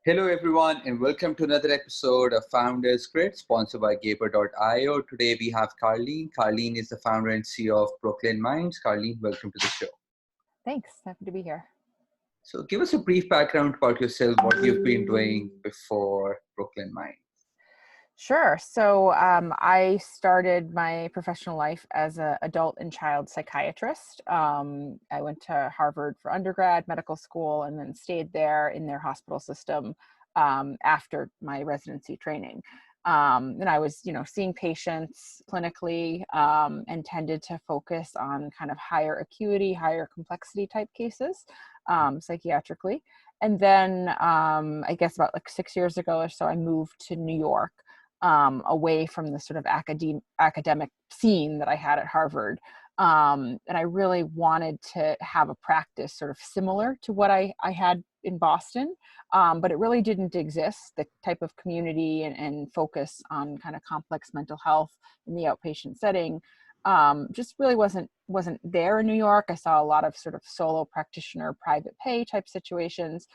Hello, everyone, and welcome to another episode of Founders Grid, sponsored by Gaper.io. Today we have Carlene. Carlene is the founder and CEO of Brooklyn Minds. Carlene, welcome to the show. Thanks. Happy to be here. So, give us a brief background about yourself, what you've been doing before Brooklyn Minds. Sure. So I started my professional life as an adult and child psychiatrist. I went to Harvard for undergrad, medical school, and then stayed there in their hospital system after my residency training. And I was, seeing patients clinically and tended to focus on kind of higher acuity, higher complexity type cases psychiatrically. And then I guess about like 6 years ago or so, I moved to New York. Away from the sort of academic scene that I had at Harvard. And I really wanted to have a practice sort of similar to what I had in Boston, but it really didn't exist. The type of community and focus on kind of complex mental health in the outpatient setting just really wasn't there in New York. I saw a lot of sort of solo practitioner, private pay type situations.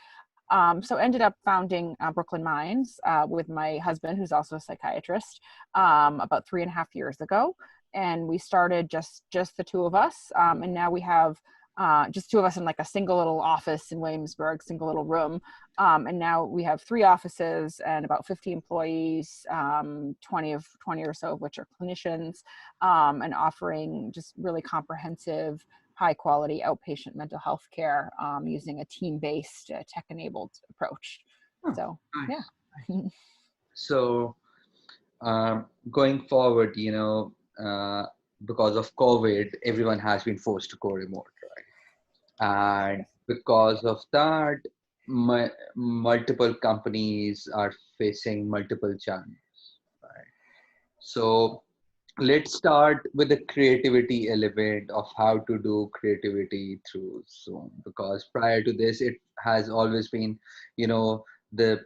So ended up founding Brooklyn Minds with my husband, who's also a psychiatrist, about 3.5 years ago. And we started just the two of us. And now we have just two of us in like a single little office in Williamsburg, single little room. And now we have 3 offices and about 50 employees, 20 or so of which are clinicians, and offering just really comprehensive, high quality outpatient mental health care using a team-based tech-enabled approach. Oh, So, nice. Yeah. So, going forward, because of COVID, everyone has been forced to go remote, right? And because of that, multiple companies are facing multiple challenges, right? So, let's start with the creativity element of how to do creativity through Zoom, because prior to this it has always been, the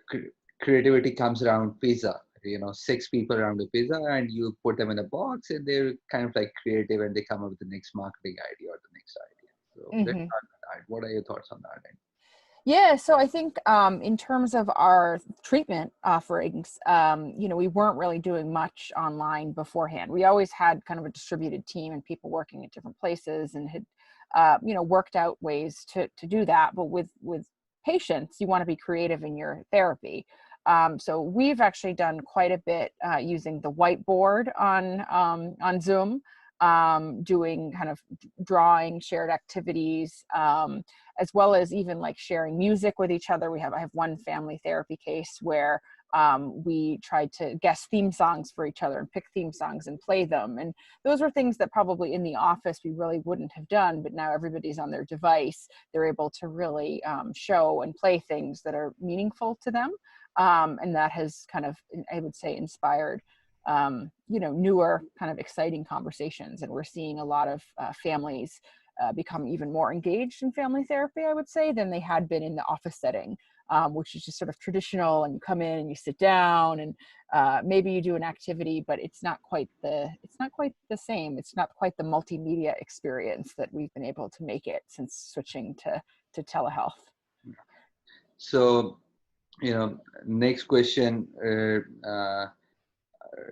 creativity comes around pizza, 6 people around a pizza and you put them in a box and they're kind of like creative and they come up with the next marketing idea or the next idea. So let's start with that. What are your thoughts on that? Yeah, so I think in terms of our treatment offerings, we weren't really doing much online beforehand. We always had kind of a distributed team and people working at different places and had, worked out ways to do that. But with patients, you want to be creative in your therapy. So we've actually done quite a bit using the whiteboard on Zoom, doing kind of drawing, shared activities, as well as even like sharing music with each other. I have one family therapy case where we tried to guess theme songs for each other and pick theme songs and play them. And those were things that probably in the office we really wouldn't have done, but now everybody's on their device. They're able to really show and play things that are meaningful to them. And that has kind of, I would say, inspired newer kind of exciting conversations. And we're seeing a lot of families become even more engaged in family therapy, I would say, than they had been in the office setting, which is just sort of traditional. And you come in and you sit down and maybe you do an activity, but it's not quite the same. It's not quite the multimedia experience that we've been able to make it since switching to telehealth. So, next question.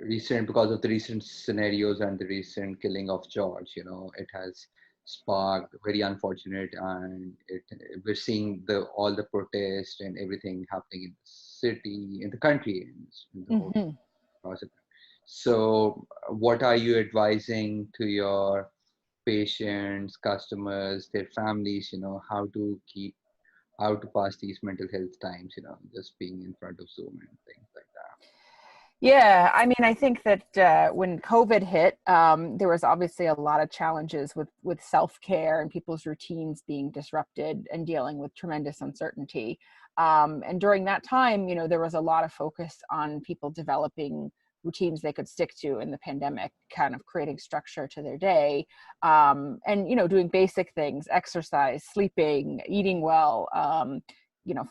Because of the recent scenarios and the recent killing of George, it has sparked very unfortunate, and we're seeing all the protests and everything happening in the city, in the country, in the whole process. So, what are you advising to your patients, customers, their families? How to pass these mental health times? Just being in front of Zoom and things like that. Yeah, I mean, I think that when COVID hit, there was obviously a lot of challenges with self-care and people's routines being disrupted and dealing with tremendous uncertainty. And during that time, there was a lot of focus on people developing routines they could stick to in the pandemic, kind of creating structure to their day, and doing basic things: exercise, sleeping, eating well.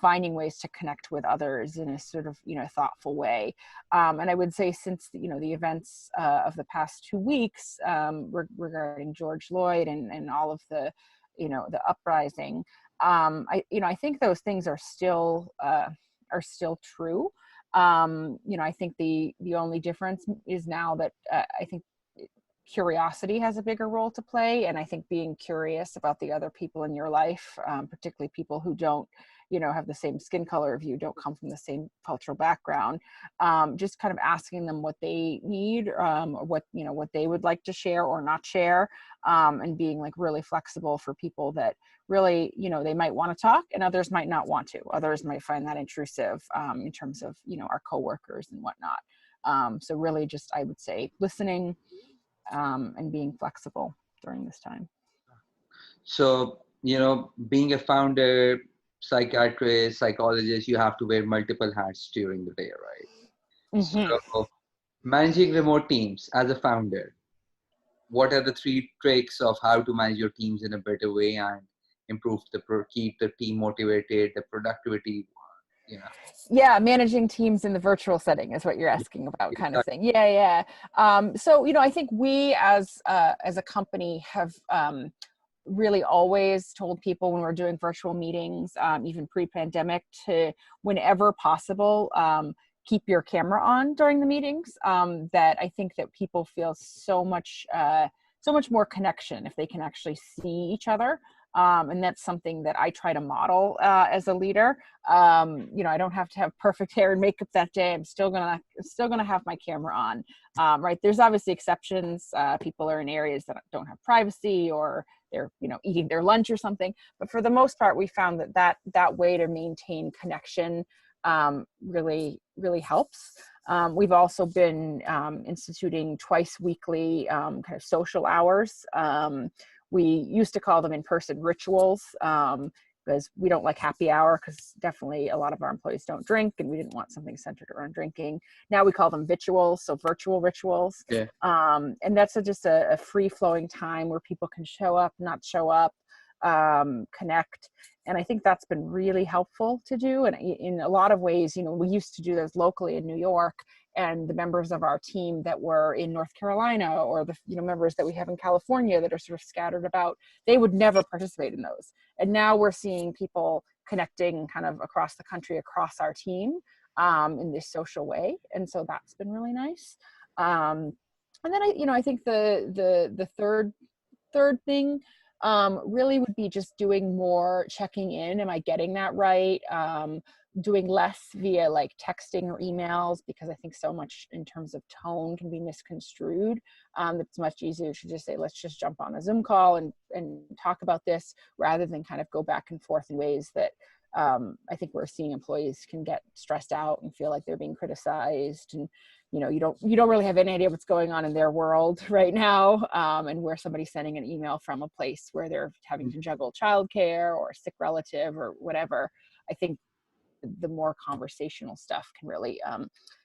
Finding ways to connect with others in a sort of, thoughtful way. And I would say since, the events of the past 2 weeks regarding George Floyd and all of the, the uprising, I think those things are still are still true. I think the only difference is now that I think curiosity has a bigger role to play, and I think being curious about the other people in your life, particularly people who don't have the same skin color of you, don't come from the same cultural background, just kind of asking them what they need, or what they would like to share or not share, and being like really flexible for people that really they might want to talk and others might not want to. Others might find that intrusive, in terms of our coworkers and whatnot. So really just, I would say, listening, and being flexible during this time. So, being a founder, psychiatrist, psychologist, you have to wear multiple hats during the day, right? Mm-hmm. So, managing remote teams as a founder, what are the three tricks of how to manage your teams in a better way and improve keep the team motivated, the productivity, you know? Yeah, managing teams in the virtual setting is what you're asking about, kind of Exactly. thing. Yeah, yeah. So I think we as a company have really always told people when we're doing virtual meetings, even pre-pandemic, to whenever possible, keep your camera on during the meetings. That I think that people feel so much more connection if they can actually see each other. And that's something that I try to model as a leader. I don't have to have perfect hair and makeup that day. I'm still gonna have my camera on. Right? There's obviously exceptions. People are in areas that don't have privacy, or they're eating their lunch or something. But for the most part, we found that way to maintain connection really really helps. We've also been instituting twice weekly kind of social hours. We used to call them in-person rituals, because we don't like happy hour, because definitely a lot of our employees don't drink, and we didn't want something centered around drinking. Now we call them vituals, so virtual rituals. Yeah. And that's just a free-flowing time where people can show up, not show up, connect. And I think that's been really helpful to do. And in a lot of ways, we used to do those locally in New York, and the members of our team that were in North Carolina, or the members that we have in California that are sort of scattered about, they would never participate in those. And now we're seeing people connecting kind of across the country, across our team, in this social way. And so that's been really nice. And then I think the third thing really would be just doing more checking in. Am I getting that right? Doing less via like texting or emails, because I think so much in terms of tone can be misconstrued. It's much easier to just say, let's just jump on a Zoom call and talk about this, rather than kind of go back and forth in ways that I think we're seeing employees can get stressed out and feel like they're being criticized, and you don't really have any idea what's going on in their world right now, and where somebody's sending an email from a place where they're having to juggle childcare or a sick relative or whatever. I think the more conversational stuff can really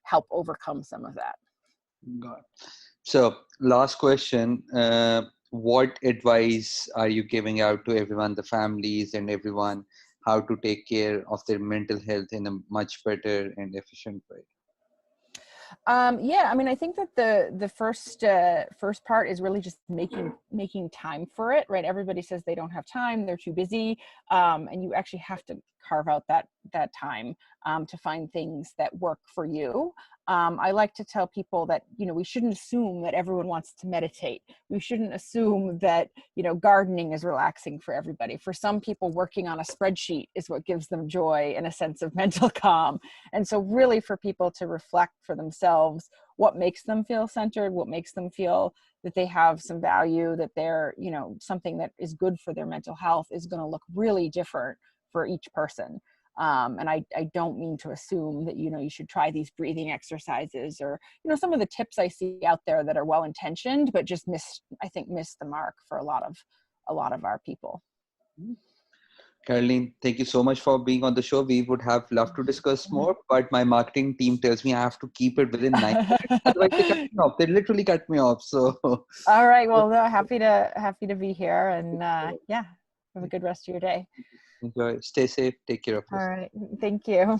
help overcome some of that. Got it. So, last question. What advice are you giving out to everyone, the families and everyone, how to take care of their mental health in a much better and efficient way? Yeah, I mean, I think that the first part is really just making time for it, right? Everybody says they don't have time, they're too busy, and you actually have to carve out that time to find things that work for you. I like to tell people that we shouldn't assume that everyone wants to meditate. We shouldn't assume that gardening is relaxing for everybody. For some people, working on a spreadsheet is what gives them joy and a sense of mental calm. And so really, for people to reflect for themselves what makes them feel centered, what makes them feel that they have some value, that they're something that is good for their mental health, is going to look really different for each person. And I don't mean to assume that you should try these breathing exercises, or some of the tips I see out there that are well intentioned but just miss the mark for a lot of our people. Carlene, thank you so much for being on the show. We would have loved to discuss more, but my marketing team tells me I have to keep it within 9 minutes. Otherwise, they cut me off. They literally cut me off. So, All right. Well, no, happy to be here, and yeah, have a good rest of your day. enjoy. Stay safe. Take care of All yourself. right. Thank you.